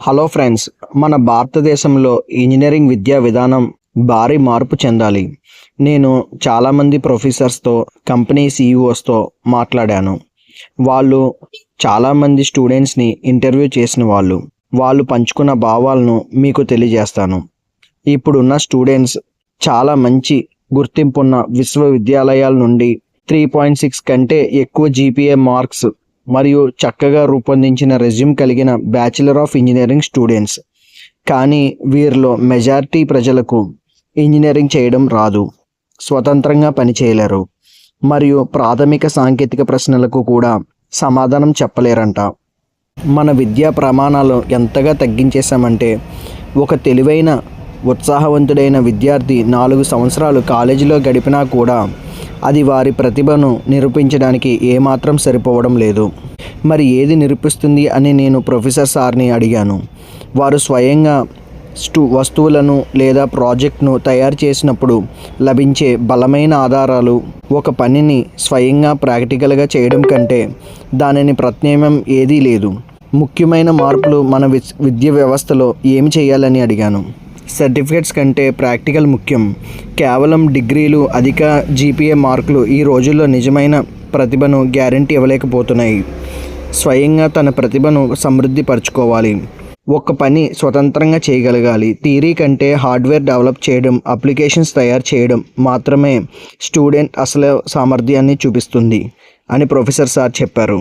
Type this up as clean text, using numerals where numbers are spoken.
Hello friends, మన భారతదేశంలో engineering విద్యా విధానం భారీ మార్పు చెందాలి. నేను చాలామంది ప్రొఫెసర్స్తో, కంపెనీ సీఈఓస్తో మాట్లాడాను. వాళ్ళు చాలామంది స్టూడెంట్స్ని ఇంటర్వ్యూ చేసిన వాళ్ళు పంచుకున్న భావాలను మీకు తెలియజేస్తాను. ఇప్పుడున్న స్టూడెంట్స్ చాలా మంచి గుర్తింపున్న విశ్వవిద్యాలయాల నుండి 3.6 కంటే ఎక్కువ జీపీఏ మార్క్స్ మరియు చక్కగా రూపొందించిన రెజ్యూమ్ కలిగిన బ్యాచిలర్ ఆఫ్ ఇంజనీరింగ్ స్టూడెంట్స్. కానీ వీరిలో మెజారిటీ ప్రజలకు ఇంజనీరింగ్ చేయడం రాదు, స్వతంత్రంగా పనిచేయలేరు మరియు ప్రాథమిక సాంకేతిక ప్రశ్నలకు కూడా సమాధానం చెప్పలేరంట. మన విద్యా ప్రమాణాలు ఎంతగా తగ్గించేశామంటే, ఒక తెలివైన ఉత్సాహవంతుడైన విద్యార్థి 4 సంవత్సరాలు కాలేజీలో గడిపినా కూడా అది వారి ప్రతిభను నిరూపించడానికి ఏమాత్రం సరిపోవడం లేదు. మరి ఏది నిరూపిస్తుంది అని నేను ప్రొఫెసర్ సార్ని అడిగాను. వారు స్వయంగా వస్తువులను లేదా ప్రాజెక్ట్ను తయారు చేసినప్పుడు లభించే బలమైన ఆధారాలు, ఒక పనిని స్వయంగా ప్రాక్టికల్గా చేయడం కంటే దానిని ప్రత్యామ్నాయం ఏదీ లేదు. ముఖ్యమైన మార్పులు మన విద్యా వ్యవస్థలో ఏమి చేయాలని అడిగాను. సర్టిఫికేట్స్ కంటే ప్రాక్టికల్ ముఖ్యం. కేవలం డిగ్రీలు, అధిక జీపీఏ మార్కులు ఈ రోజుల్లో నిజమైన ప్రతిభను గ్యారంటీ ఇవ్వలేకపోతున్నాయి. స్వయంగా తన ప్రతిభను సమృద్ధి పరచుకోవాలి. ఒక పని స్వతంత్రంగా చేయగలగాలి. థియరీ కంటే హార్డ్వేర్ డెవలప్ చేయడం, అప్లికేషన్స్ తయారు చేయడం మాత్రమే స్టూడెంట్ అసలు సామర్థ్యాన్ని చూపిస్తుంది అని ప్రొఫెసర్ సార్ చెప్పారు.